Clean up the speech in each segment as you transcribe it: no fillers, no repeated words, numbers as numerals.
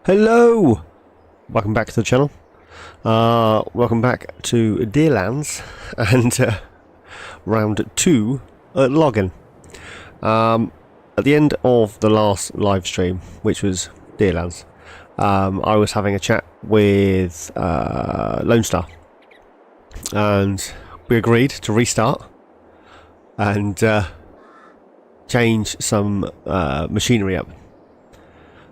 Hello! Welcome back to the channel. Welcome back to Deerlands and round 2 at logging. At the end of the last live stream, which was Deerlands, I was having a chat with Lone Star and we agreed to restart and change some machinery up.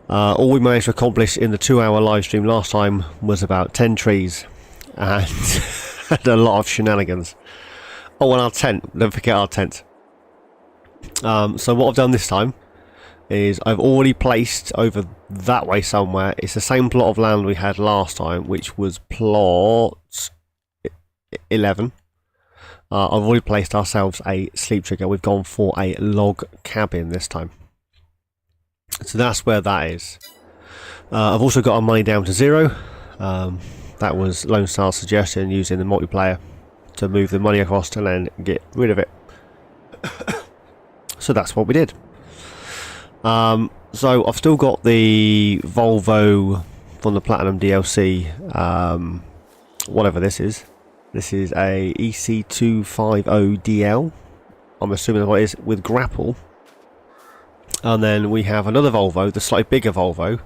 All we managed to accomplish in the 2-hour live stream last time was about 10 trees and, and a lot of shenanigans. Oh, and our tent, don't forget our tent. So what I've done this time is I've already placed over that way somewhere. It's the same plot of land we had last time, which was plot 11. I've already placed ourselves a sleep trigger. We've gone for a log cabin this time. So that's where that is. I've also got our money down to 0. That was Lone Star's suggestion, using the multiplayer to move the money across and then get rid of it. So that's what we did. So I've still got the Volvo from the Platinum DLC, whatever this is. This is a EC250DL. I'm assuming what it is, with grapple. And then we have another Volvo, the slightly bigger Volvo,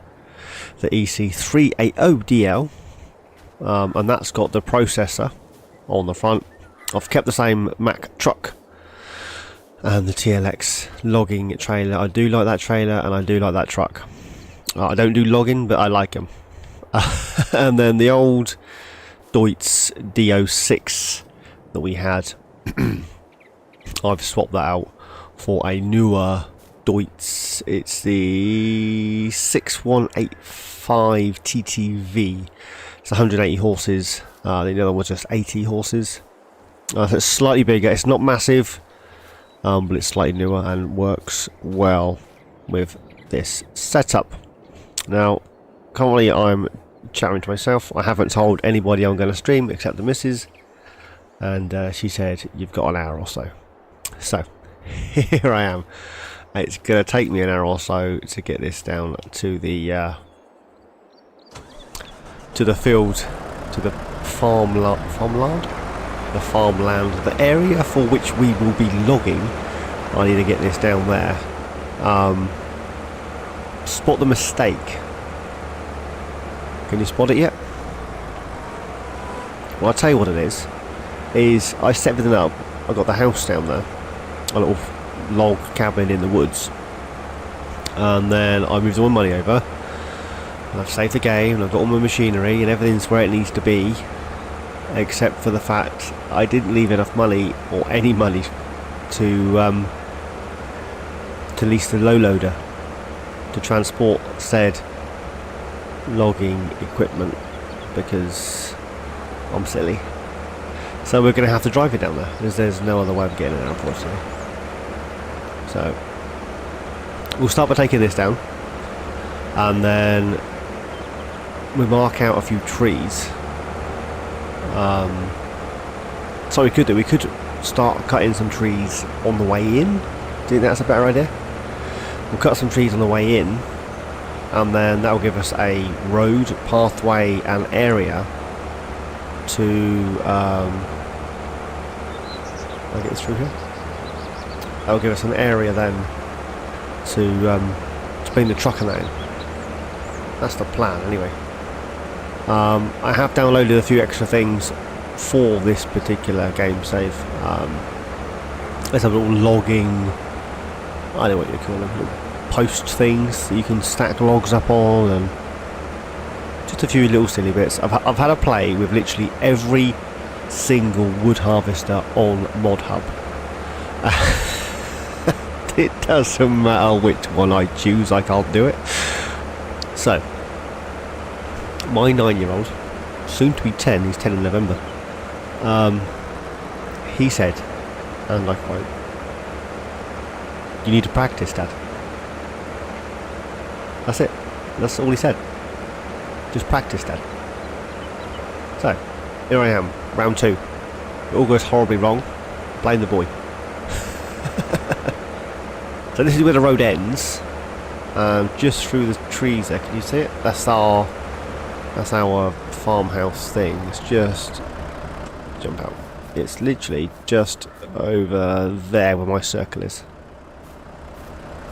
the EC380DL, and that's got the processor on the front. I've kept the same Mack truck and the TLX logging trailer. I do like that trailer and I do like that truck. I don't do logging, but I like them. And then the old Deutz DO6 that we had, I've swapped that out for a newer Deutz. It's the 6185 TTV. It's 180 horses. The other was just 80 horses. So it's slightly bigger. It's not massive, but it's slightly newer and works well with this setup. Now, currently I'm chatting to myself. I haven't told anybody I'm going to stream except the missus, and she said you've got an hour or so. So here I am. It's going to take me an hour or so to get this down to the field, to the farmland, the area for which we will be logging. I need to get this down there. Spot the mistake. Can you spot it yet? Well, I'll tell you what it is I set everything up. I've got the house down there, a little log cabin in the woods, and then I moved all my money over and I've saved the game and I've got all my machinery and everything's where it needs to be, except for the fact I didn't leave enough money or any money to lease the low loader to transport said logging equipment because I'm silly. So we're going to have to drive it down there because there's no other way of getting it there, unfortunately. So we'll start by taking this down, and then we mark out a few trees. So we could start cutting some trees on the way in. Do you think that's a better idea? We'll cut some trees on the way in, and then that will give us a road, pathway and area to I'll get this through here. That will give us an area then to bring the truck in that in. That's the plan anyway. I have downloaded a few extra things for this particular game save. Let's have a little logging, I don't know what you call them, little post things that you can stack logs up on, and just a few little silly bits. I've had a play with literally every single wood harvester on Mod Hub. It doesn't matter which one I choose, I can't do it. So my 9-year-old, soon to be 10, he's 10 in November, he said, and I quote, "You need to practice, Dad." That's it. That's all he said. Just practice, Dad. So, here I am, round 2. It all goes horribly wrong. Blame the boy. So this is where the road ends. Just through the trees there, can you see it? That's our farmhouse thing. It's just, jump out. It's literally just over there where my circle is.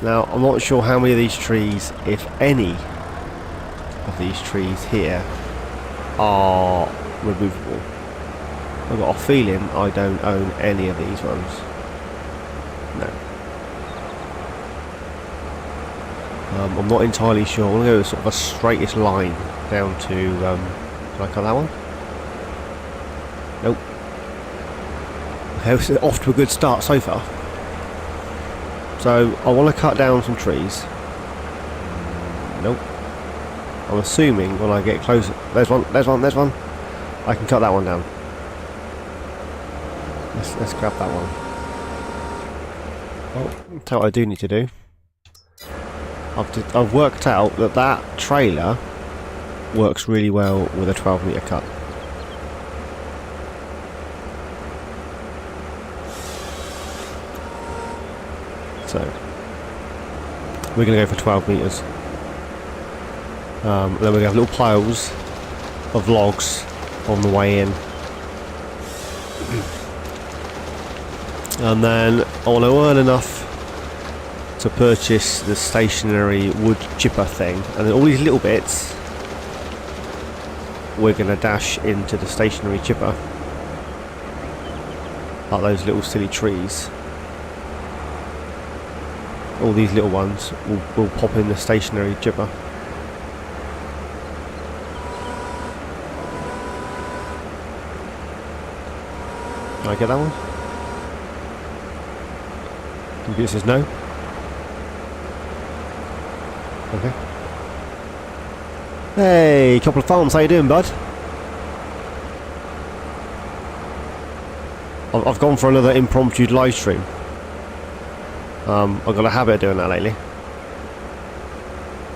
Now, I'm not sure how many of these trees, if any of these trees here, are removable. I've got a feeling I don't own any of these ones. No. I'm not entirely sure. I'm going to go with sort of a straightest line down to, can I cut that one? Nope. Okay, so off to a good start so far. So, I want to cut down some trees. Nope. I'm assuming when I get closer, there's one, I can cut that one down. Let's grab that one. Oh, that's what I do need to do. I've worked out that that trailer works really well with a 12-metre cut. So we're going to go for 12 metres. Then we're going to have little piles of logs on the way in. And then I want to earn enough to purchase the stationary wood chipper thing, and then all these little bits we're going to dash into the stationary chipper, like those little silly trees. All these little ones will pop in the stationary chipper. Can I get that one? Computer says no. Okay. Hey, couple of farms, how you doing, bud? I've gone for another impromptu live stream. I've got a habit of doing that lately.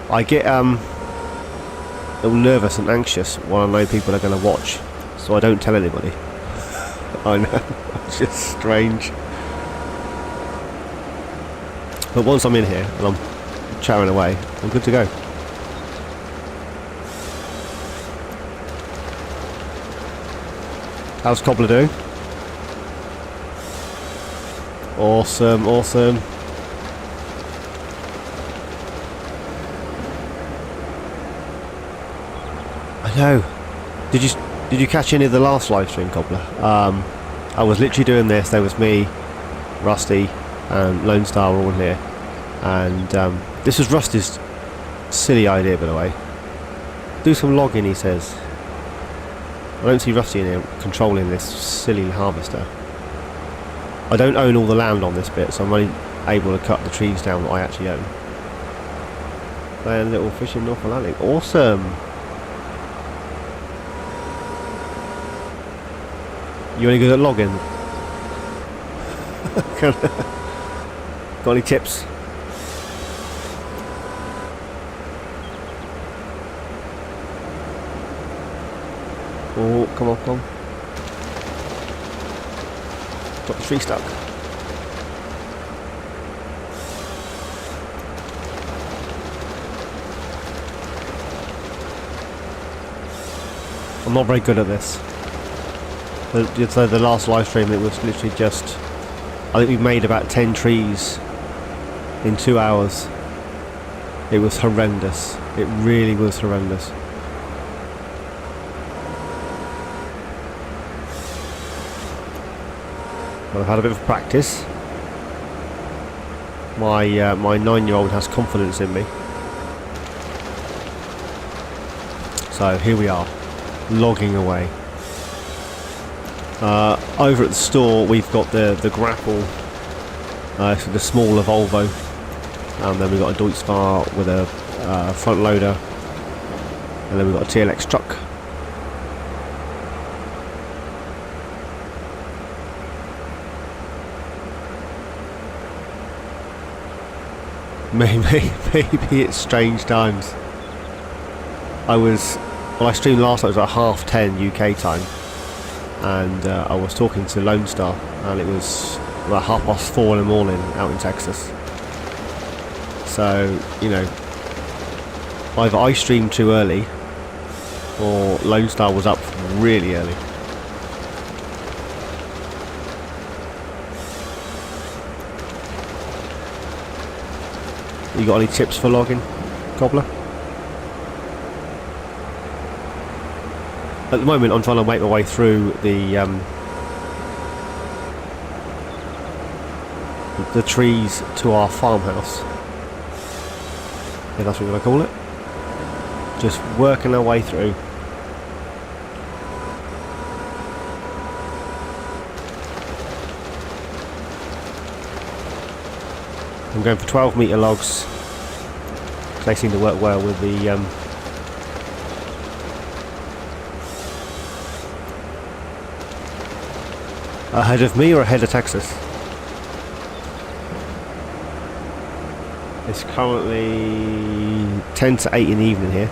I get a little nervous and anxious when I know people are going to watch, so I don't tell anybody. I know, it's just strange. But once I'm in here and I'm chatting away, I'm good to go. How's Cobbler doing? Awesome, awesome. I know. Did you catch any of the last live stream, Cobbler? I was literally doing this. There was me, Rusty, and Lone Star were all in here, and this was Rusty's silly idea, by the way. Do some logging, he says. I don't see Rusty in here controlling this silly harvester. I don't own all the land on this bit, so I'm only able to cut the trees down that I actually own. Playing a little fishing North Atlantic. Awesome. You any good at logging? Got any tips? Oh, come on, come on. Got the tree stuck. I'm not very good at this. So the last live stream, it was literally just, I think we made about 10 trees in 2 hours. It was horrendous. It really was horrendous. But I've had a bit of practice. My 9-year-old has confidence in me. So here we are, logging away. Over at the store we've got the grapple, so the smaller Volvo, and then we've got a Deutz-Fahr with a front loader, and then we've got a TLX truck. Maybe it's strange times. I streamed last night, it was at 10:30 UK time, and I was talking to Lone Star, and it was about 4:30 in the morning out in Texas. So, you know, either I streamed too early or Lone Star was up really early. You got any tips for logging, Cobbler? At the moment I'm trying to make my way through the trees to our farmhouse, if that's what you want to call it. Just working our way through. I'm going for 12-metre logs. They seem to work well with the ahead of me or ahead of Texas? It's currently 10 to 8 in the evening here.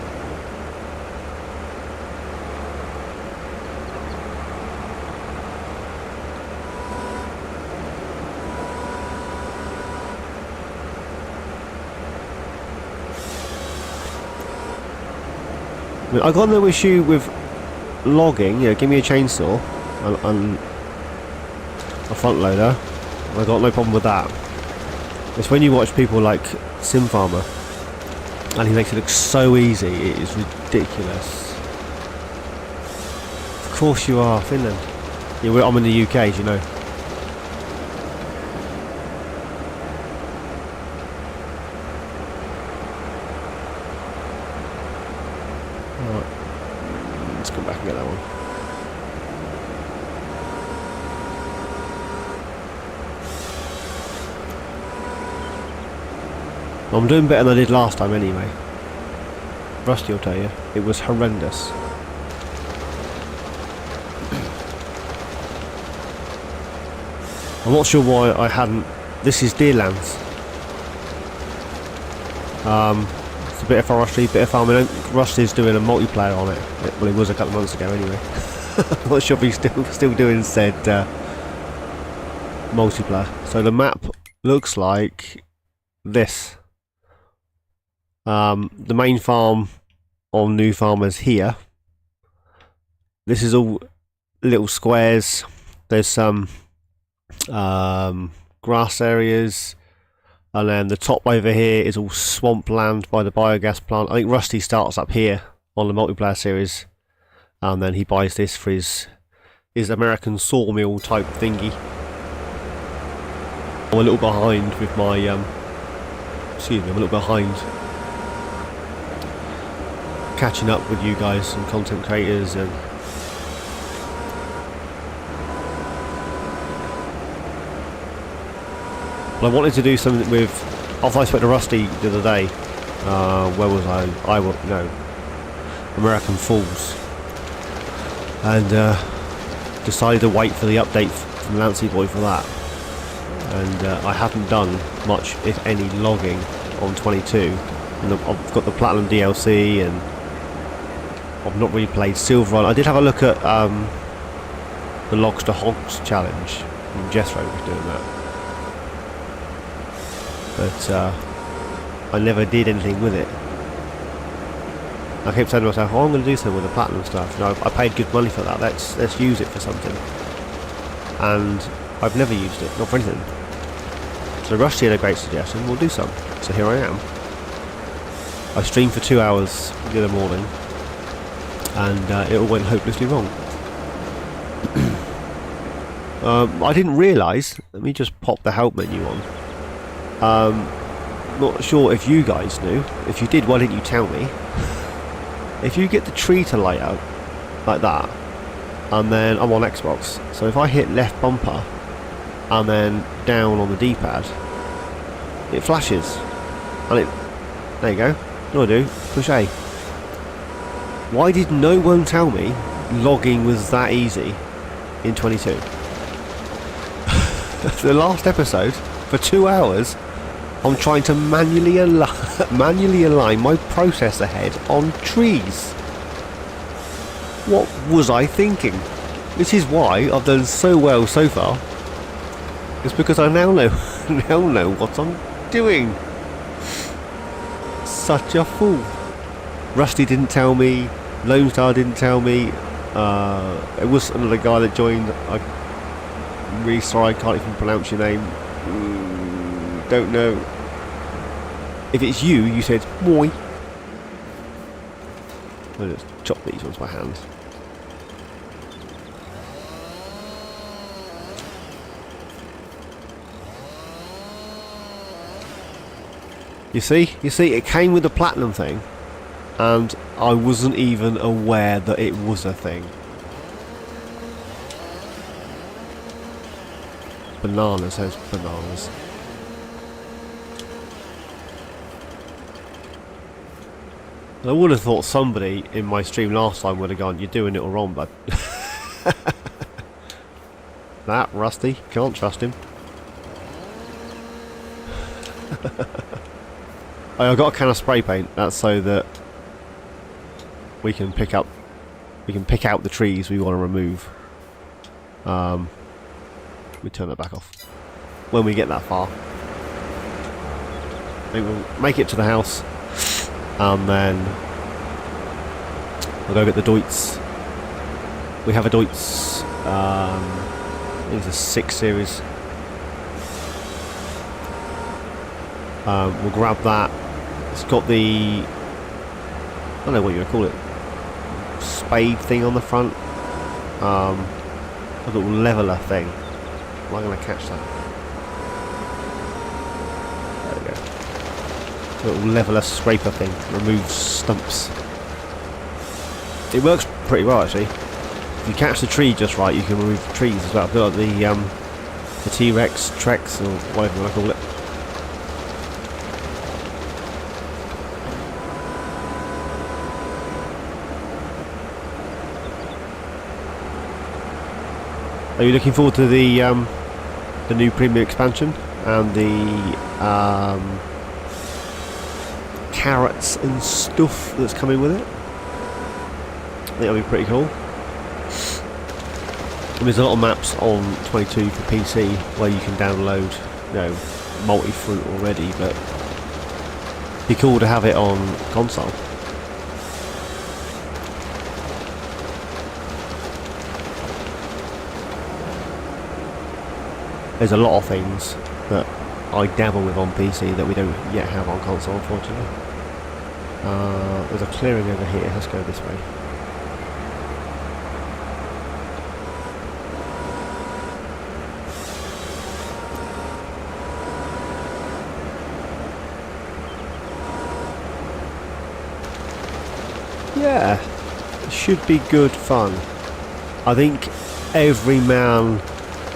I mean, I got no issue with logging. You know, give me a chainsaw and a front loader. I got no problem with that. It's when you watch people like Sim Farmer and he makes it look so easy, it is ridiculous. Of course you are, Finland. Yeah, I'm in the UK, as you know. Alright, let's come back and get that one. I'm doing better than I did last time anyway. Rusty will tell you, it was horrendous. I'm not sure why I hadn't... This is Deerlands. It's a bit of forestry, bit of farming. Rusty's doing a multiplayer on it. Well, he was a couple of months ago anyway. I'm not sure if he's still doing said multiplayer. So the map looks like this. The main farm on New Farmers here. This is all little squares. There's some grass areas, and then the top over here is all swampland by the biogas plant. I think Rusty starts up here on the multiplayer series, and then he buys this for his American sawmill type thingy. I'm a little behind with my excuse me, I'm a little behind catching up with you guys and content creators, and I wanted to do something with, after I spoke to Rusty the other day, Where was I? No, American Falls, and decided to wait for the update from Nancy Boy for that. And I haven't done much, if any, logging on 22. And I've got the Platinum DLC, and I've not really played Silver on. I did have a look at the Logs to Hogs challenge, and Jethro was doing that. But I never did anything with it. I kept saying to myself, oh, I'm going to do something with the Platinum stuff. You know, I paid good money for that. Let's use it for something. And I've never used it, not for anything. So Rusty had a great suggestion, we'll do some. So here I am. I streamed for 2 hours the other morning, and it all went hopelessly wrong. I didn't realise, let me just pop the help menu on. Not sure if you guys knew. If you did, why didn't you tell me? If you get the tree to light up like that, and then I'm on Xbox, so if I hit left bumper and then down on the D-pad, it flashes, and there you go. What do I do? Push A. Why did no one tell me logging was that easy in 22? The last episode, for 2 hours, I'm trying to manually align my processor head on trees. What was I thinking? This is why I've done so well so far. It's because I now know what I'm doing. Such a fool. Rusty didn't tell me. Lone Star didn't tell me. It was another guy that joined. I'm really sorry, I can't even pronounce your name. Don't know. If it's you, you said moi. I'll just chop these ones by hand. You see, it came with the Platinum thing, and I wasn't even aware that it was a thing. Banana says bananas. I would have thought somebody in my stream last time would have gone, you're doing it all wrong, bud. That Rusty, can't trust him. I've got a can of spray paint. That's so that we can pick out the trees we want to remove. We turn that back off when we get that far. Maybe we'll make it to the house, and then we'll go get the Deutz. We have a Deutz. I think it's a 6 series. We'll grab that. It's got the, I don't know what you would call it, spade thing on the front. A little leveler thing. Am I going to catch that? There we go. A little leveler scraper thing. Removes stumps. It works pretty well actually. If you catch the tree just right, you can remove trees as well. A bit like the T-Rex, Trex, or whatever you want to call it. Are you looking forward to the new premium expansion and the carrots and stuff that's coming with it? I think that'll be pretty cool. And there's a lot of maps on 22 for PC where you can download, you know, multi-fruit already, but it'd be cool to have it on console. There's a lot of things that I dabble with on PC that we don't yet have on console, unfortunately. There's a clearing over here. Let's go this way. Yeah, it should be good fun. I think every man,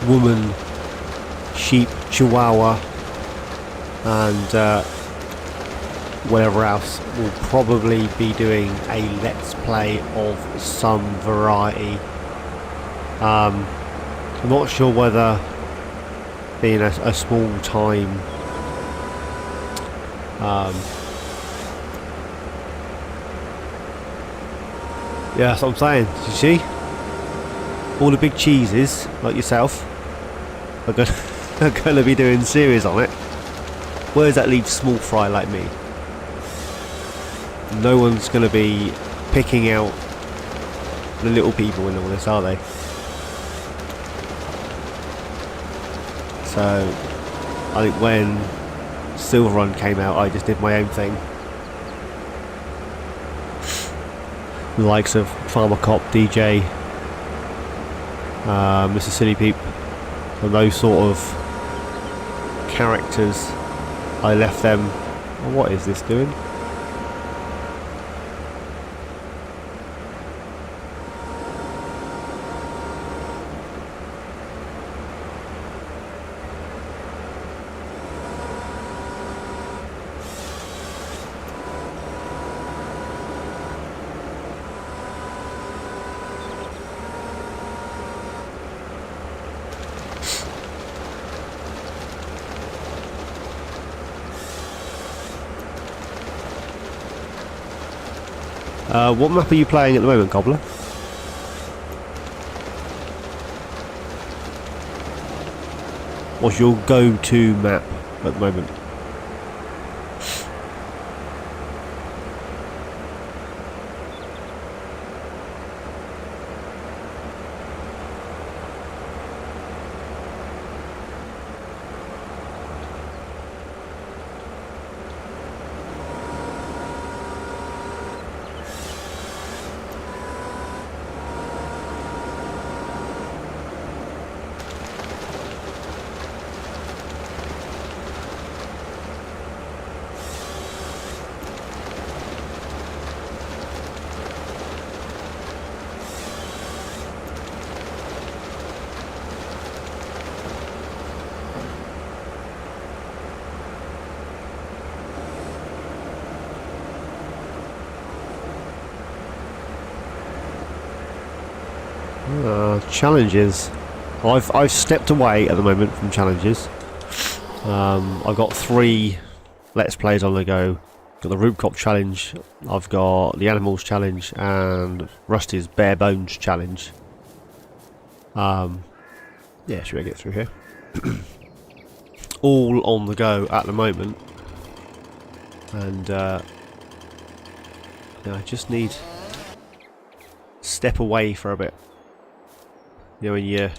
woman, sheep, chihuahua, and whatever else, we'll probably be doing a let's play of some variety. I'm not sure whether being a small time yeah, that's what I'm saying. You see, all the big cheeses like yourself are going to be doing series on it. Where does that leave small fry like me? No one's going to be picking out the little people in all this, are they? So I think when Silver Run came out, I just did my own thing. The likes of Farmer Cop, DJ, Mr. Silly Peep, and those sort of characters, I left them. Oh, what is this doing? What map are you playing at the moment, Cobbler? What's your go-to map at the moment? Challenges. I've stepped away at the moment from challenges. I've got 3 let's plays on the go. Got the Root Cop challenge, I've got the Animals challenge, and Rusty's Bare Bones challenge. Yeah, should I get through here? All on the go at the moment, and yeah, I just need to step away for a bit. You know, when you're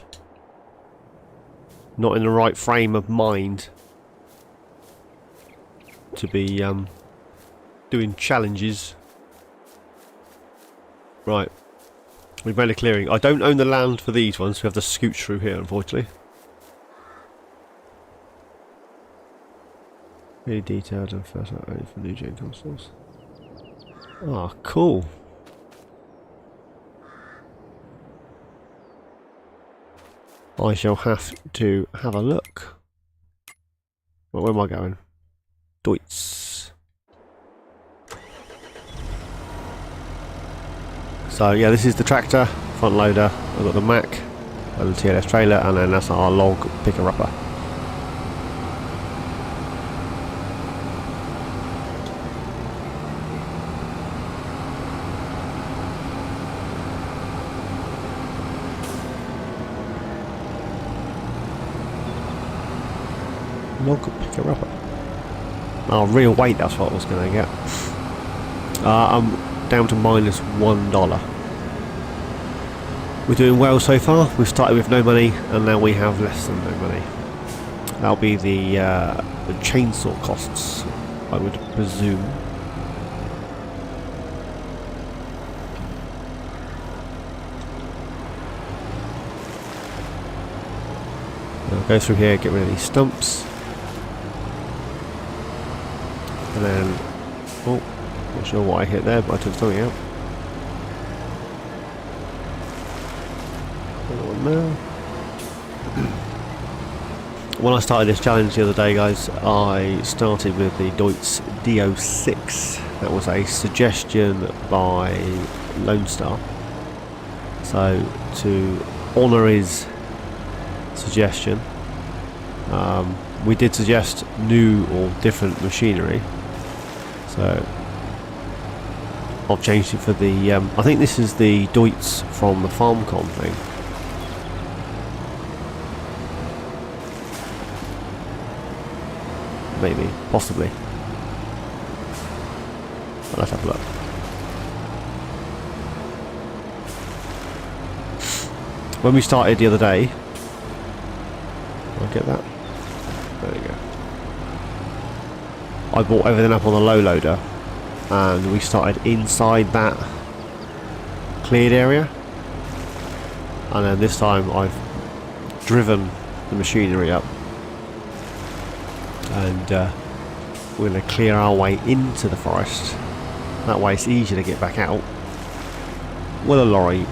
not in the right frame of mind to be doing challenges. Right, we've made a clearing. I don't own the land for these ones, so we have to scooch through here, unfortunately. Really detailed and first only for new gen consoles. Ah, cool. I shall have to have a look. Well, where am I going? Deutz. So yeah, this is the tractor, front loader. I've got the Mack, and the TLS trailer, and then that's our log picker-upper. Log picker-upper. Oh, real weight, that's what I was going to get. I'm down to -$1. We're doing well so far. We've started with no money, and now we have less than no money. That'll be the chainsaw costs, I would presume. I'll go through here, get rid of these stumps. And then, oh, not sure what I hit there, but I took something out. Another one there. When I started this challenge the other day, guys, I started with the Deutz DO6. That was a suggestion by Lone Star. So to honour his suggestion, we did suggest new or different machinery. So I've changed it for the, I think this is the Deutz from the FarmCon thing. Maybe, possibly. But let's have a look. When we started the other day, I'll get that. There we go. I brought everything up on the low loader, and we started inside that cleared area. And then this time I've driven the machinery up. And we're going to clear our way into the forest. That way it's easier to get back out with a lorry,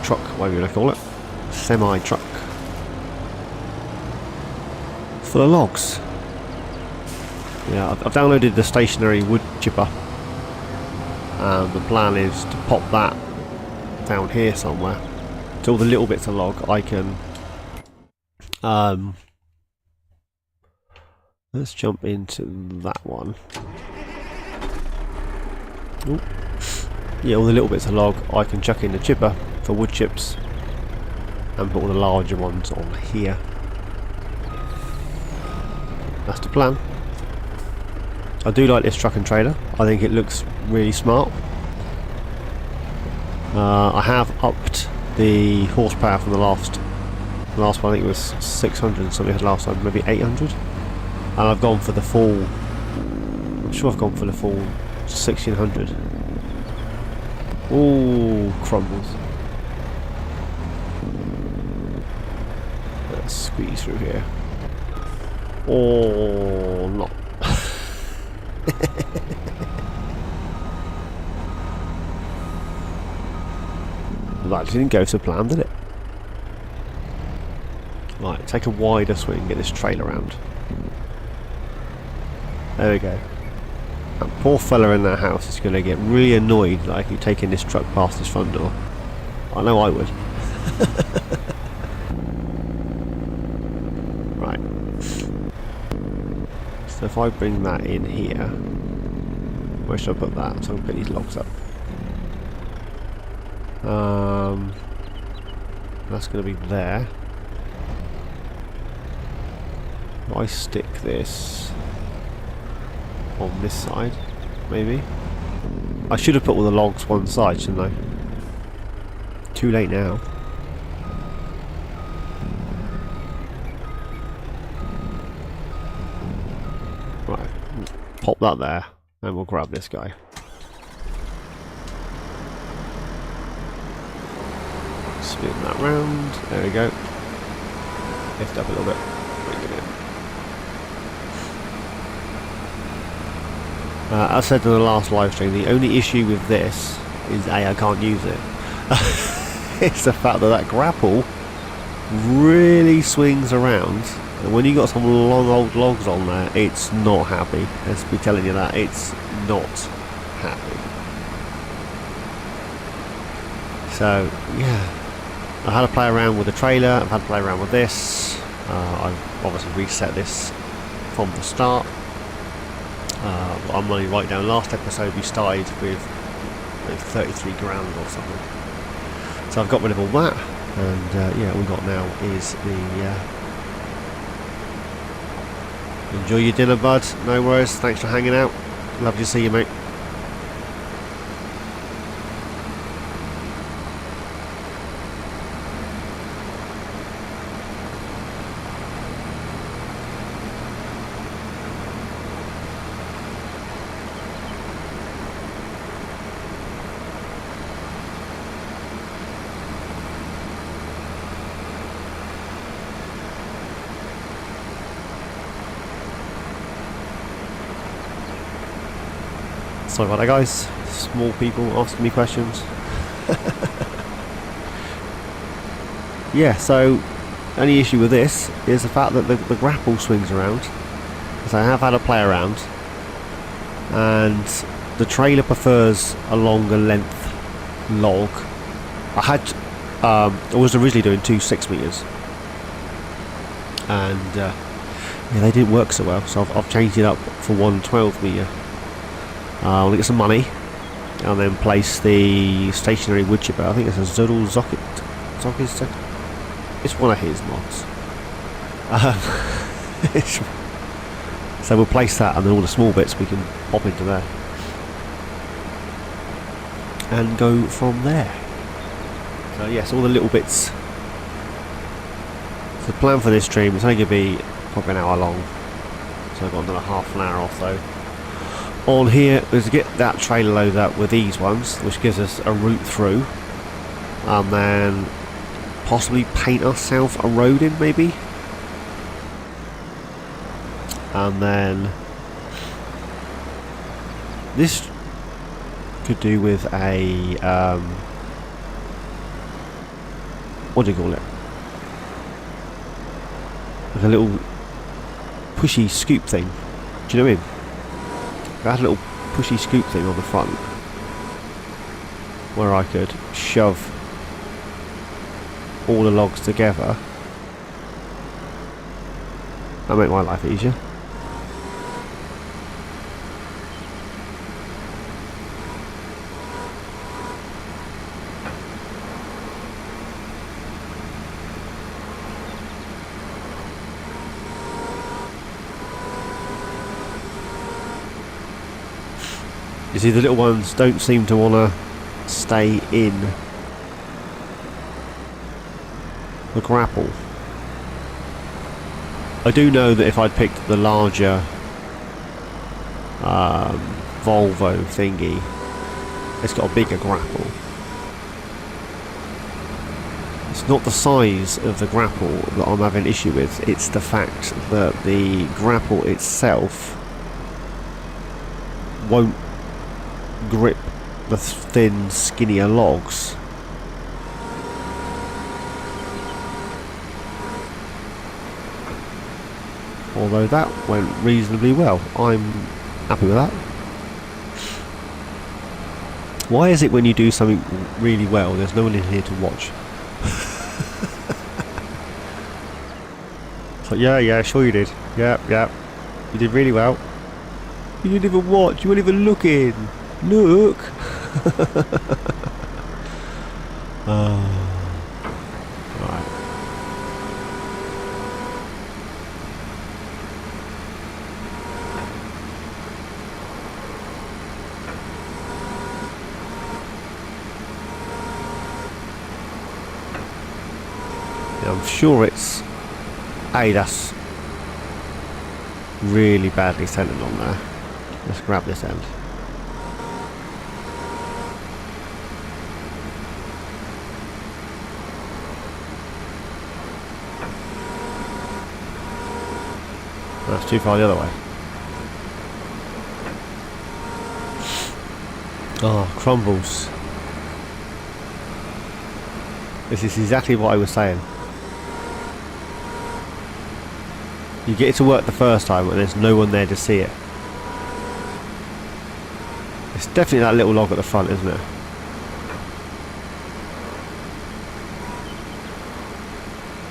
truck, whatever you want to call it, semi-truck, full of logs. Yeah, I've downloaded the stationary wood chipper, and the plan is to pop that down here somewhere. So all the little bits of log I can let's jump into that one. Ooh. Yeah, all the little bits of log I can chuck in the chipper for wood chips and put all the larger ones on here. That's the plan. I do like this truck and trailer. I think it looks really smart. I have upped the horsepower from the last one. I think it was 600 and something last time, maybe 800. And I've gone for the full, I'm sure I've gone for the full 1600. Ooh, crumbles. Let's squeeze through here. Or not. That didn't go to plan, did it? Right, take a wider swing and get this trail around. There we go. That poor fella in that house is going to get really annoyed that I keep taking this truck past his front door. I know I would. Right. So if I bring that in here, where should I put that? So I can put these logs up. That's going to be there. If I stick this on this side, maybe. I should have put all the logs one side, shouldn't I? Too late now. Right, pop that there, and we'll grab this guy. Spin that round. There we go. Lift up a little bit. Bring it in. As I said in the last live stream, the only issue with this is I can't use it. It's the fact that that grapple really swings around, and when you got some long old logs on there, it's not happy. Let's be telling you that, it's not happy. So yeah, I had to play around with the trailer, I've had to play around with this. I've obviously reset this from the start. I'm running right down. Last episode we started with 33 grand or something. So I've got rid of all that, and yeah, all we've got now is the enjoy your dinner, bud. No worries, thanks for hanging out. Love to see you, mate. Sorry about that, guys. Small people asking me questions. Yeah, so only issue with this is the fact that the grapple swings around. So I have had a play around, and the trailer prefers a longer length log. I was originally doing 2 6 meters, and yeah, they didn't work so well, so I've changed it up for 1 12 meter. I want to get some money and then place the stationary wood chipper. I think it's a Zodal Zocket. It's one of his mods. So we'll place that, and then all the small bits we can pop into there and go from there. So yes, all the little bits. So the plan for this stream is only going to be probably an hour long, so I've got another half an hour or so on here is to get that trailer loaded up with these ones, which gives us a route through, and then possibly paint ourselves a road in, maybe, and then this could do with a what do you call it, like a little pushy scoop thing. Do you know what I mean? I had a little pushy scoop thing on the front where I could shove all the logs together and make my life easier. You see, the little ones don't seem to want to stay in the grapple. I do know that if I'd picked the larger Volvo thingy, it's got a bigger grapple. It's not the size of the grapple that I'm having an issue with, it's the fact that the grapple itself won't grip the thin, skinnier logs. Although that went reasonably well. I'm happy with that. Why is it when you do something really well, there's no one in here to watch? It's like, yeah, sure you did. Yeah. You did really well. You didn't even watch, you weren't even looking. Look! Right. Yeah, I'm sure it's that's really badly centered on there. Let's grab this end. That's too far the other way. Oh, crumbles. This is exactly what I was saying. You get it to work the first time and there's no one there to see it. It's definitely that little log at the front, isn't it?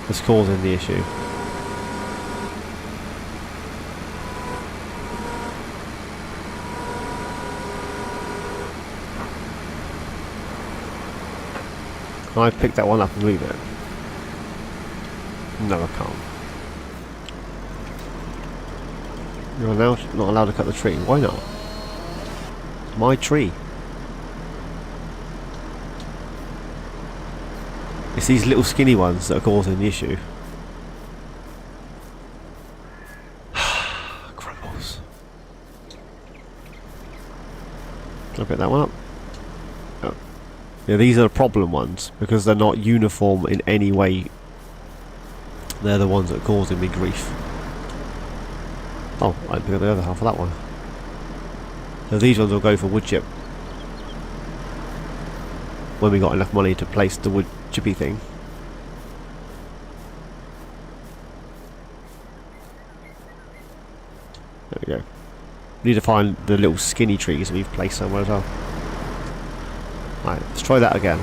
That's causing the issue. Can I pick that one up and move it? No, I can't. You're not allowed to cut the tree. Why not? It's my tree. It's these little skinny ones that are causing the issue. Crumbles. Can I pick that one up? Oh. Yeah, these are the problem ones because they're not uniform in any way. They're the ones that are causing me grief. Oh, I pick up the other half of that one. So these ones will go for wood chip when we got enough money to place the wood chippy thing. We need to find the little skinny trees that we've placed somewhere as well. Right, let's try that again.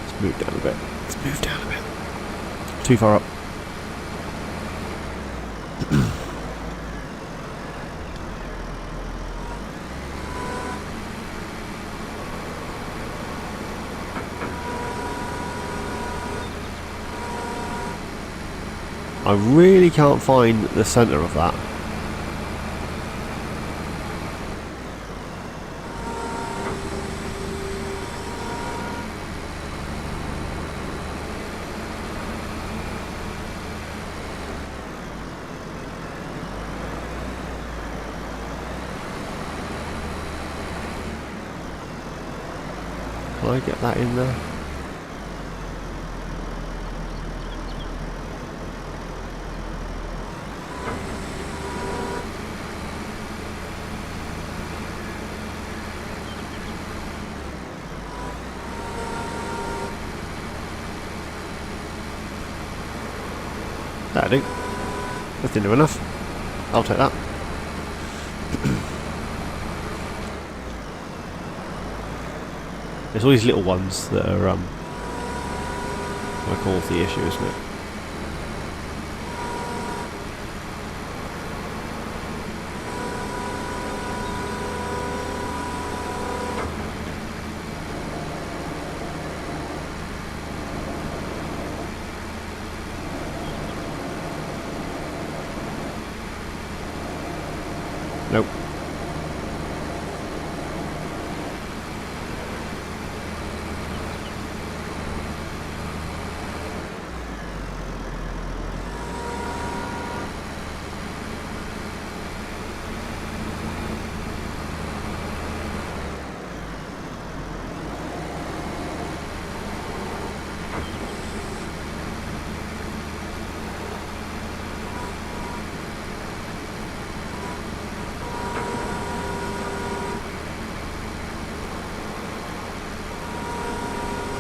Let's move down a bit. Let's move down a bit. Too far up. I really can't find the centre of that. Can I get that in there? That'll do. That's near enough. I'll take that. There's all these little ones that are what cause the issue, isn't it? Nope.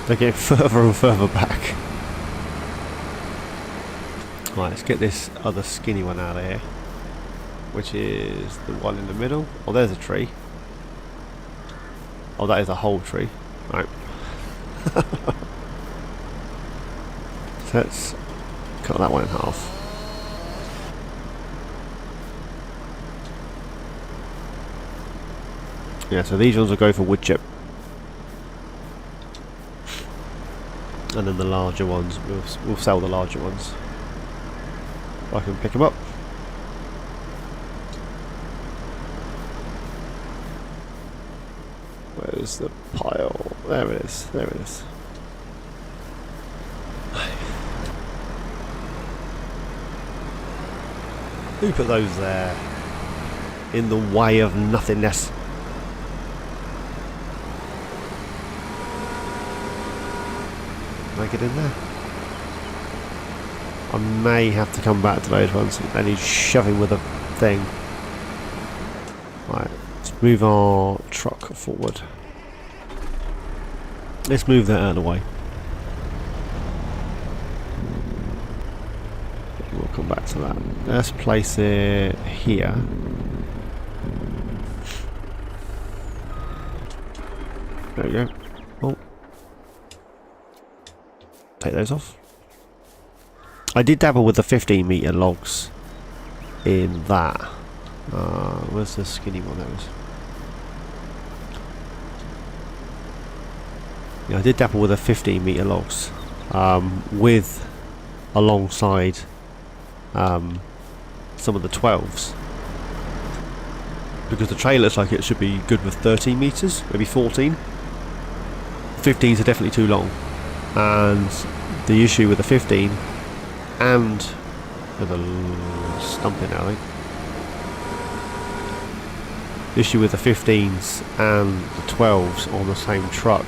They're getting further and further back. Right, let's get this other skinny one out of here, which is the one in the middle. Oh, there's a tree. Oh, that is a whole tree. Right. So let's cut that one in half. Yeah, so these ones will go for wood chip. And then the larger ones, we'll sell the larger ones. I can pick them up. Where's the pile? There it is, there it is. Who put those there? In the way of nothingness. Get in there. I may have to come back to those ones and he's shoving with a thing. Right, let's move our truck forward. Let's move that out of the way. We'll come back to that. Let's place it here. There we go. Oh. Take those off. I did dabble with the 15 metre logs in that. Where's the skinny one? There it is. Yeah, I did dabble with the 15 metre logs with alongside some of the 12s, because the trail looks like it should be good with 13 metres, maybe 14. 15s are definitely too long. And the issue with the 15 and with a stumping, I think. The issue with the 15s and the 12s on the same truck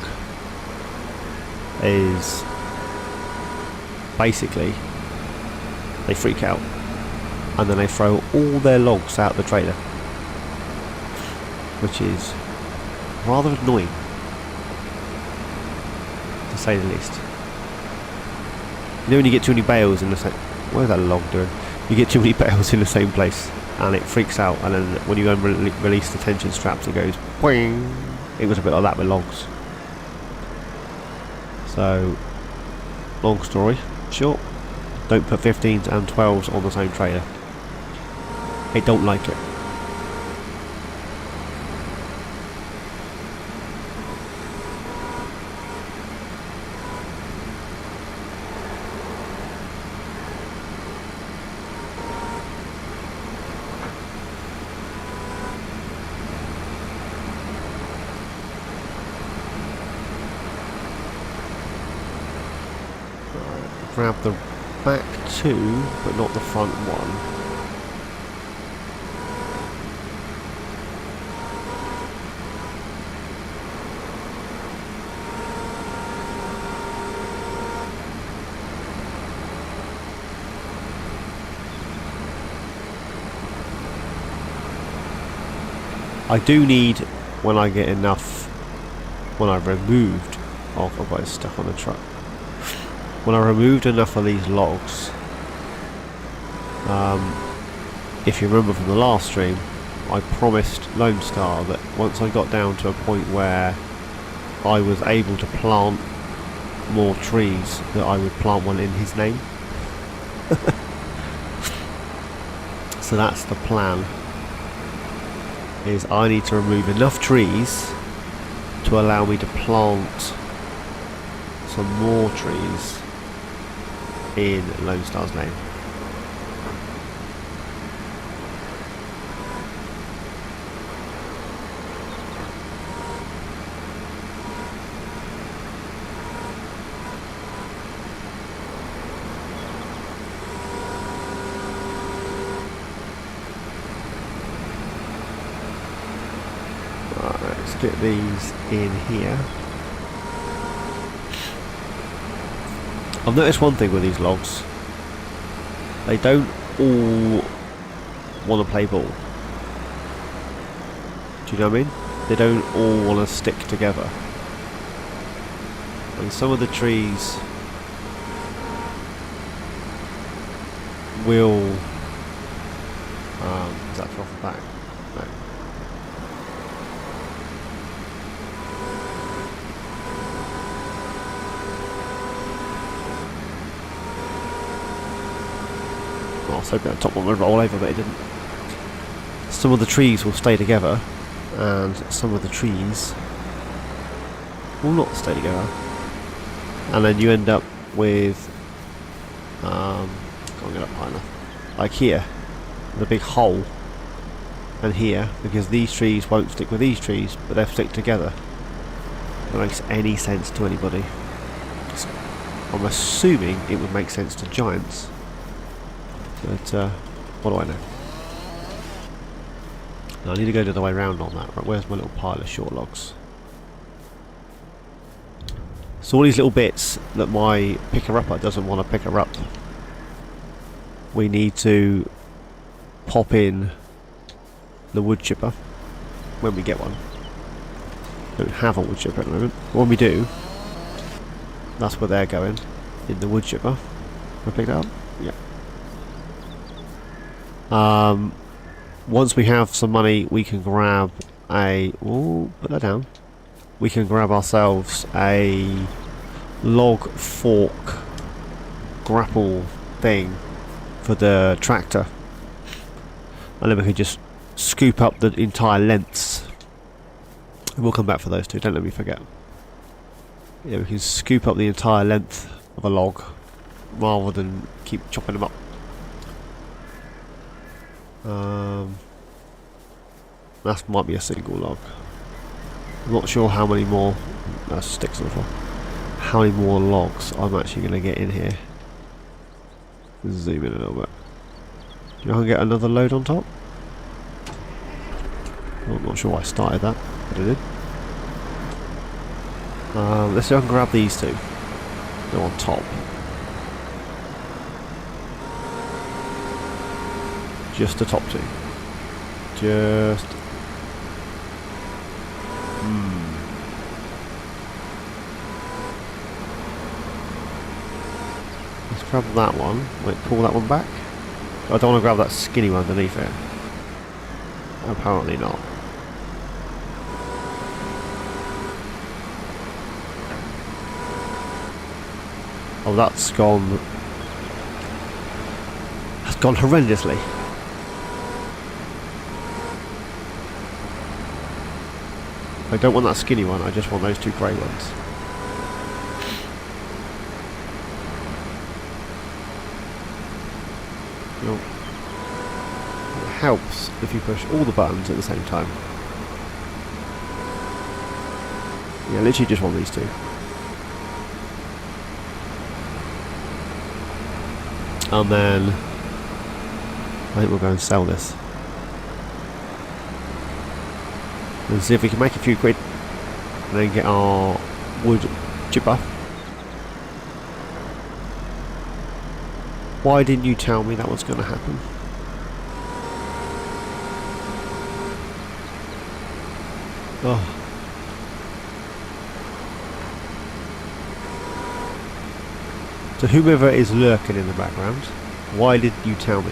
is basically they freak out and then they throw all their logs out the trailer, which is rather annoying, to say the least. You know when you get too many bales in the same... What is that log doing? You get too many bales in the same place and it freaks out, and then when you release the tension straps it goes boing. It was a bit like that with logs. So, long story short, don't put 15s and 12s on the same trailer. It don't like it. Grab the back two, but not the front one. I do need, when I get enough, when I've removed, oh I've got it stuck on the truck. When I removed enough of these logs, if you remember from the last stream, I promised Lone Star that once I got down to a point where I was able to plant more trees, that I would plant one in his name. So that's the plan, is I need to remove enough trees to allow me to plant some more trees in Lone Star's name. Right, let's get these in here. I've noticed one thing with these logs. They don't all want to play ball. Do you know what I mean? They don't all want to stick together. And some of the trees will... is that off the back? No. I was hoping that top one would roll over, but it didn't. Some of the trees will stay together, and some of the trees will not stay together. And then you end up with, can't get up high enough, like here, the big hole, and here, because these trees won't stick with these trees, but they'll stick together. If that makes any sense to anybody. I'm assuming it would make sense to giants. But, what do I know? Now, I need to go the other way around on that. Right, where's my little pile of short logs? So all these little bits that my picker-upper doesn't want to pick her up, we need to pop in the wood chipper when we get one. Don't have a wood chipper at the moment. But when we do, that's where they're going, in the wood chipper. Can I pick that up? Yeah. Once we have some money, we can grab a... Oh, put that down. We can grab ourselves a log fork grapple thing for the tractor. And then we can just scoop up the entire lengths. And we'll come back for those two, don't let me forget. Yeah, we can scoop up the entire length of a log rather than keep chopping them up. That might be a single log. I'm not sure how many more sticks on the floor. How many more logs I'm actually going to get in here. Zoom in a little bit. Do you know I can get another load on top? I'm not sure why I started that, but I did. Let's see if I can grab these two. They're on top. Just the top two. Just... Let's grab that one. Wait, pull that one back. I don't want to grab that skinny one underneath it. Apparently not. Oh, that's gone. That's gone horrendously. I don't want that skinny one, I just want those two grey ones. No. It helps if you push all the buttons at the same time. Yeah, literally just want these two. And then I think we'll go and sell this. And see if we can make a few quid and then get our wood chipper. Why didn't you tell me that was going to happen? Oh. So whoever is lurking in the background, why did you tell me?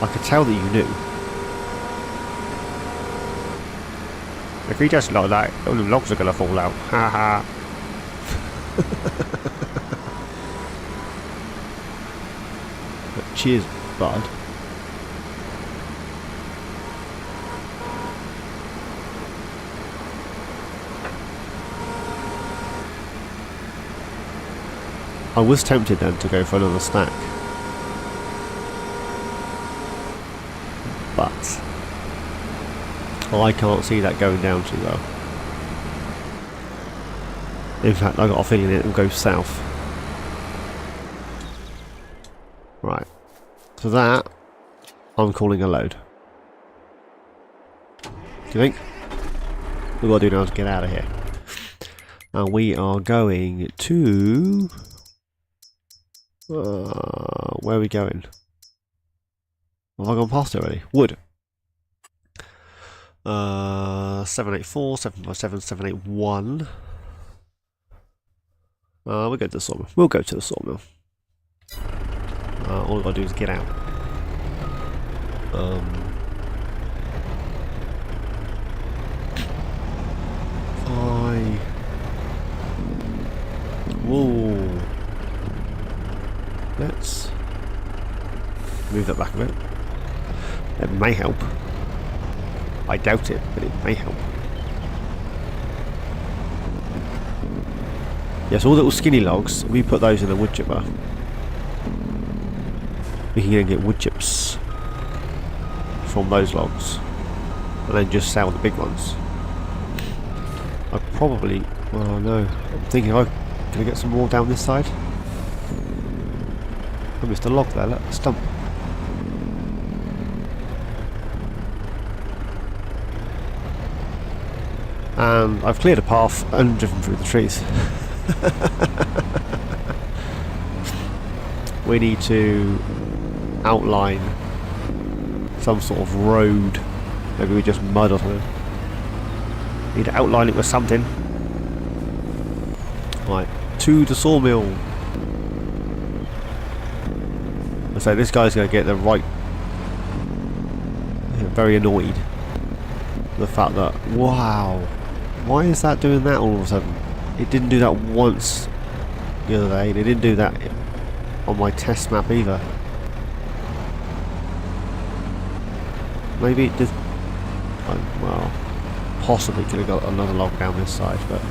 I could tell that you knew. If he does like that, all the logs are going to fall out. Ha ha. But cheers, bud. I was tempted then to go for another stack. But I can't see that going down too well. In fact, I got a feeling it will go south. Right. So that I'm calling a load. Do you think? What we've got to do now is get out of here. And we are going to where are we going? Have I gone past it already? Wood. 784, 757, 781. We'll go to the sawmill. We'll go to the sawmill. All I've got to do is get out. Whoa. Let's move that back a bit. It may help. I doubt it, but it may help. Yes, all little skinny logs, we put those in the wood chipper. We can then get wood chips from those logs. And then just sell the big ones. I probably... oh no. I'm thinking, can I get some more down this side? I missed a log there, look, a stump. And I've cleared a path and driven through the trees. We need to outline some sort of road. Maybe we just mud or something. Need to outline it with something. Right, to the sawmill. So this guy's going to get the right... very annoyed. The fact that... wow. Why is that doing that all of a sudden? It didn't do that once the other day. It didn't do that on my test map either. Maybe it did... well, possibly could have got another log down this side, but...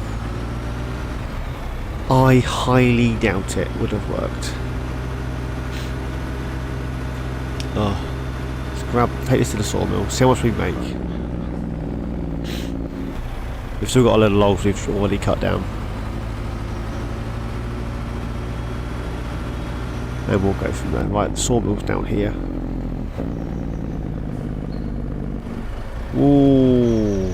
I highly doubt it would have worked. Oh, let's take this to the sawmill, see how much we make. We've still got a little logs we've already cut down. And we'll go from there. Right, the sawmill's down here. Ooh.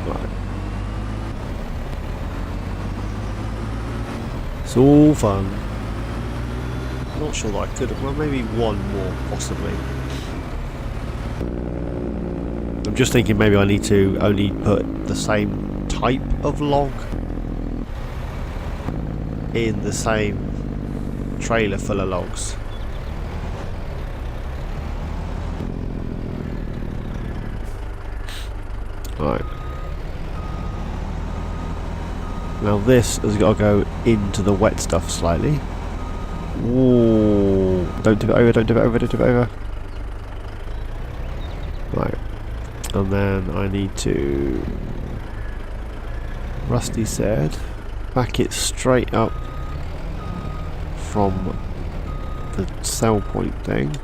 Right. It's all fun. Not sure that I could have. Well, maybe one more, possibly. And I'm just thinking maybe I need to only put the same type of log in the same trailer full of logs. Right. Now this has got to go into the wet stuff slightly. Ooh, don't tip it over, don't tip it over, don't tip it over. Right. And then I need to, Rusty said, back it straight up from the sell point thing.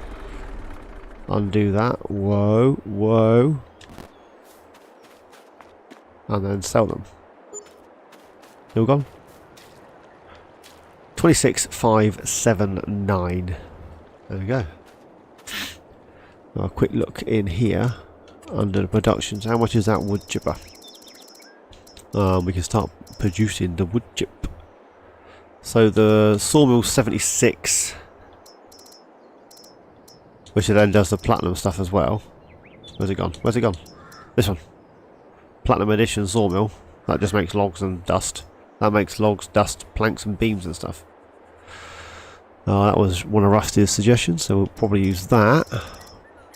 Undo that. Whoa, whoa. And then sell them. You all gone? 26,579. There we go. Now a quick look in here under the productions. How much is that wood chipper? We can start producing the wood chip. So the sawmill 76, which then does the platinum stuff as well. Where's it gone? Where's it gone? This one. Platinum edition sawmill. That just makes logs and dust. That makes logs, dust, planks and beams and stuff. That was one of Rusty's suggestions, so we'll probably use that.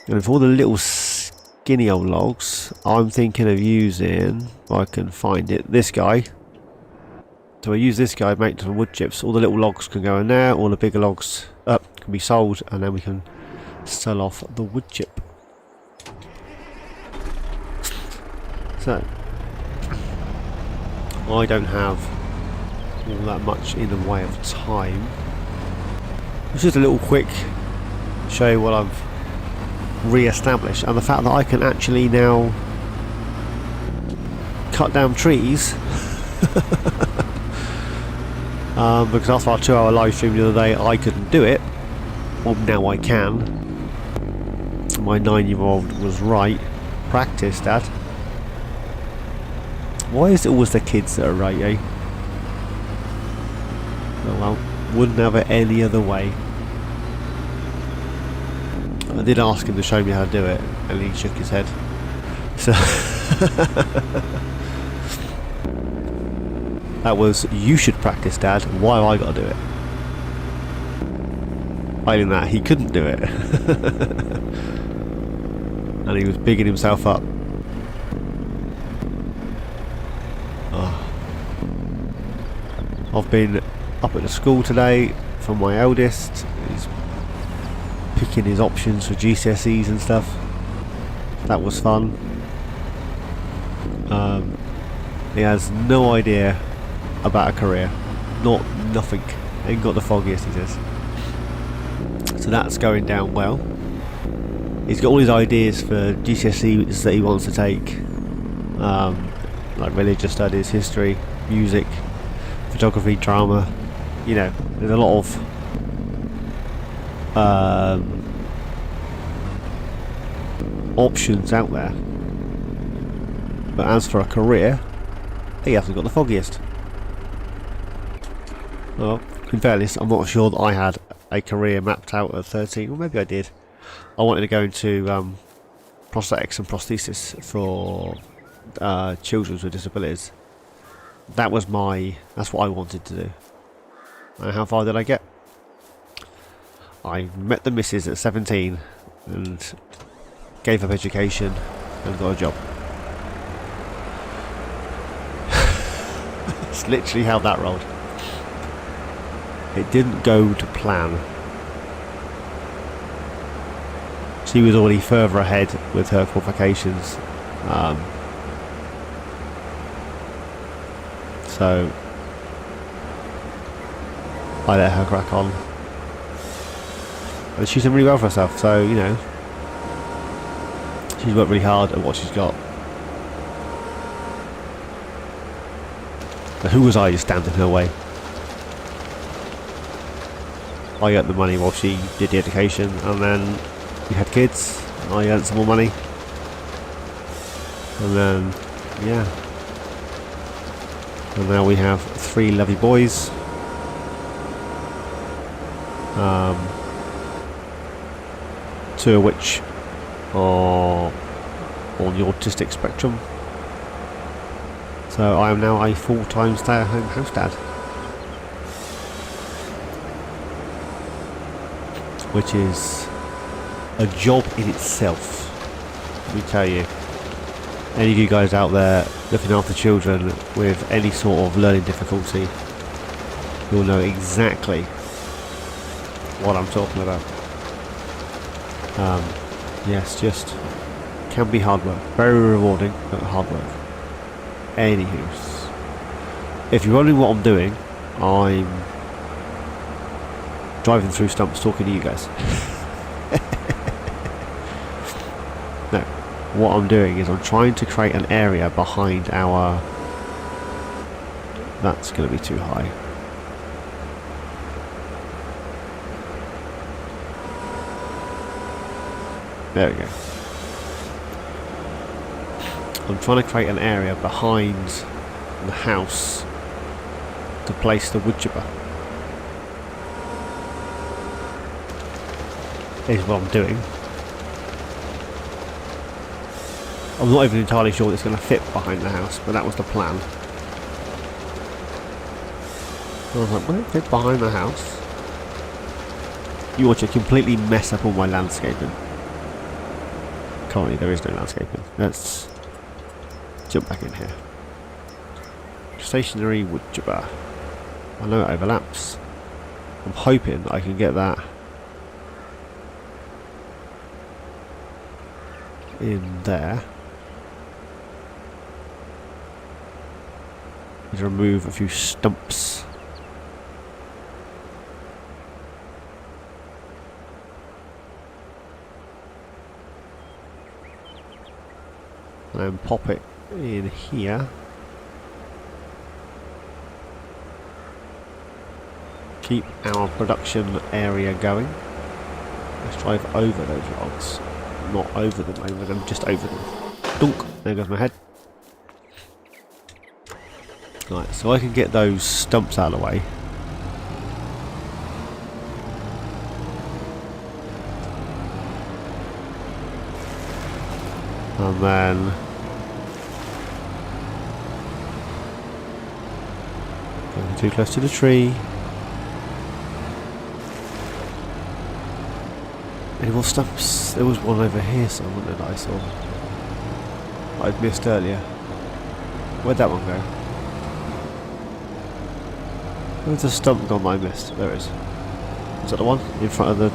And for all the little skinny old logs, I'm thinking of using, if I can find it, this guy. So I use this guy to make some wood chips. All the little logs can go in there, all the bigger logs can be sold, and then we can sell off the wood chip. So I don't have all that much in the way of time. It's just a little quick show you what I've re-established, and the fact that I can actually now cut down trees. Because after our 2-hour live stream the other day I couldn't do it. Well, now I can. My 9-year-old was right. Practice, Dad. Why is it always the kids that are right, eh? Oh well, wouldn't have it any other way. I did ask him to show me how to do it, and he shook his head. So that was, you should practice, Dad. Why have I got to do it? Failing that, he couldn't do it. And he was bigging himself up. I've been up at the school today for my eldest. He's picking his options for GCSEs and stuff. That was fun. He has no idea about a career. Nothing. Ain't got the foggiest, he says. So that's going down well. He's got all his ideas for GCSEs that he wants to take. Like religious studies, history, music, photography, drama. You know, there's a lot of options out there. But as for a career, he hasn't got the foggiest. Well, in fairness, I'm not sure that I had a career mapped out at 13, or maybe I did. I wanted to go into prosthetics and prosthesis for children with disabilities. That's what I wanted to do. And how far did I get? I met the missus at 17 and gave up education and got a job. It's literally how that rolled. It didn't go to plan. She was already further ahead with her qualifications. So I let her crack on. And she's done really well for herself, so, you know, she's worked really hard at what she's got. But who was I to stand in her way? I earned the money while she did the education, and then we had kids, and I earned some more money. And then, yeah. And now we have 3 lovely boys. 2 of which are on the autistic spectrum. So I am now a full-time stay-at-home house dad, which is a job in itself, let me tell you. Any of you guys out there looking after children with any sort of learning difficulty, you'll know exactly what I'm talking about. Yes, just can be hard work. Very rewarding, but hard work. Anywho, if you're wondering what I'm doing, I'm driving through stumps talking to you guys. No, what I'm doing is I'm trying to create an area behind our... That's going to be too high. There we go. I'm trying to create an area behind the house to place the wood chipper. Is what I'm doing. I'm not even entirely sure it's going to fit behind the house, but that was the plan. I was like, will it fit behind the house? You watch it completely mess up all my landscaping. Currently there is no landscaping. Let's jump back in here. Stationary wood chipper. I know it overlaps. I'm hoping that I can get that in there. Need to remove a few stumps. And then pop it in here. Keep our production area going. Let's drive over those logs. Not over them, over them, just over them. Dunk! There goes my head. Right, so I can get those stumps out of the way. And then going too close to the tree. Any more stumps? There was one over here somewhere that I saw. I'd missed earlier. Where'd that one go? Where's the stump gone that I missed? There it is. Is that the one? In front of the...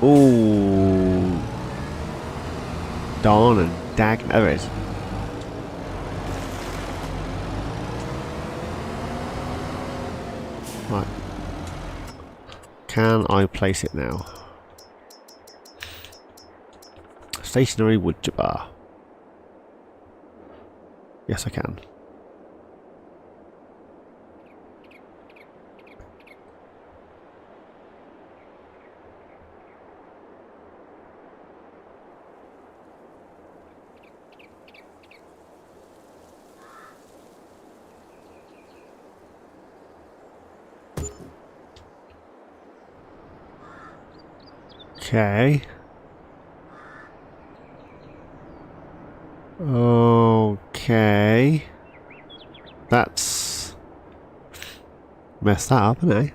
Ooh. Darn and dag. There it is. Right. Can I place it now? Stationary wood chipper. Yes, I can. Okay. Okay. That's messed that up, isn't it?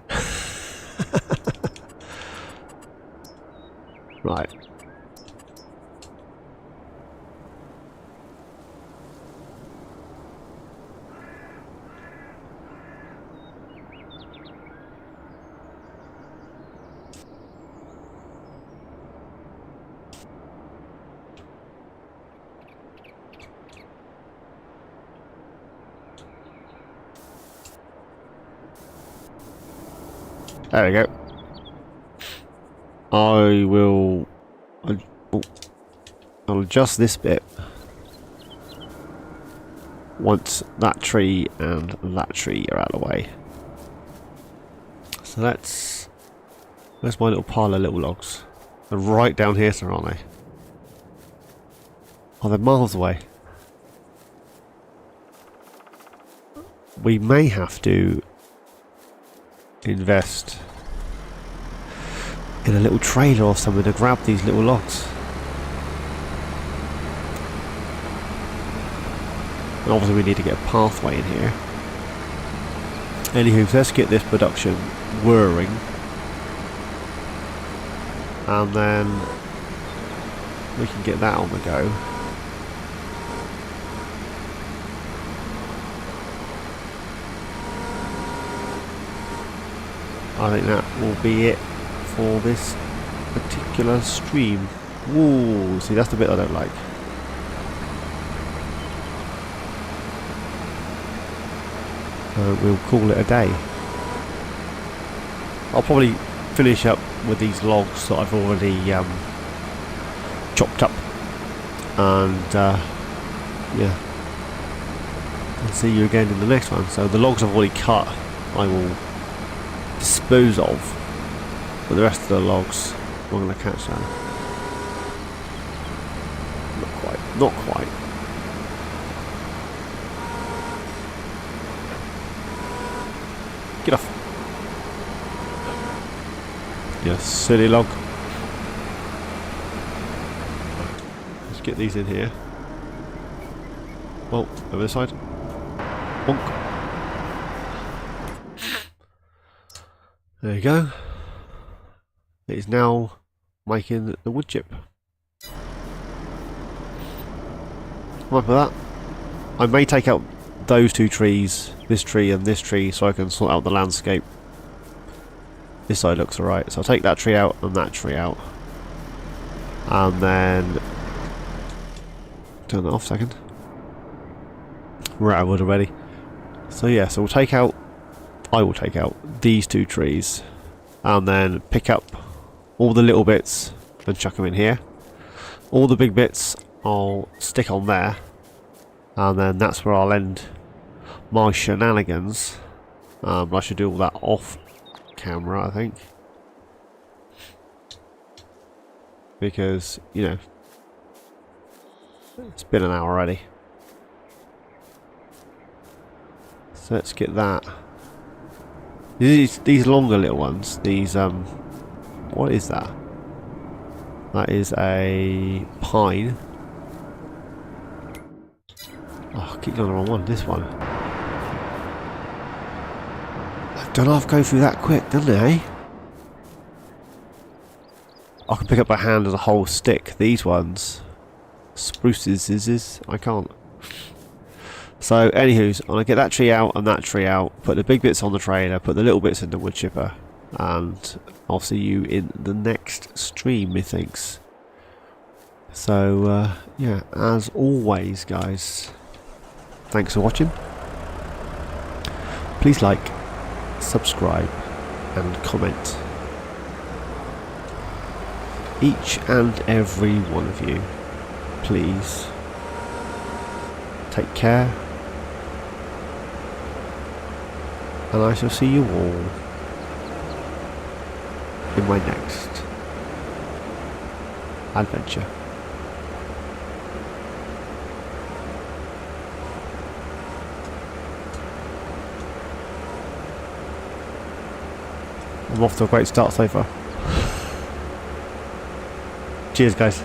Right. There we go. I'll adjust this bit once that tree and that tree are out of the way. So that's... Where's my little pile of little logs? They're right down here, sir, aren't they? Oh, they're miles away. We may have to invest in a little trailer or something to grab these little logs. And obviously we need to get a pathway in here. Anywho, so let's get this production whirring. And then we can get that on the go. I think that will be it for this particular stream. Ooh, see, that's the bit I don't like. We'll call it a day. I'll probably finish up with these logs that I've already chopped up, and yeah, I'll see you again in the next one. So the logs I've already cut I will dispose of, but the rest of the logs we're going to catch that. Not quite. Get off. You silly log. Let's get these in here. Well, over this side. Bonk. There you go. It is now making the wood chip. Right for that. I may take out those two trees, this tree and this tree, so I can sort out the landscape. This side looks alright, so I'll take that tree out and that tree out. And then turn that off a second. We're out of wood already. So yeah, so I will take out these two trees and then pick up all the little bits and chuck them in here. All the big bits I'll stick on there, and then that's where I'll end my shenanigans. I should do all that off camera, I think, because, you know, it's been an hour already. So let's get that. These longer little ones, these what is that? That is a pine. Oh, I keep going the wrong one. This one. I don't have to go through that quick, doesn't it, eh? I can pick up by hand as a whole stick. These ones, spruces, I can't. So, anywho's, I'm gonna get that tree out and that tree out. Put the big bits on the trailer. Put the little bits in the wood chipper, and I'll see you in the next stream, methinks. So, yeah, as always, guys. Thanks for watching. Please like, subscribe and comment. Each and every one of you, please take care, and I shall see you all in my next adventure. I'm off to a great start so far. Cheers, guys.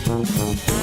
Boom, boom, boom.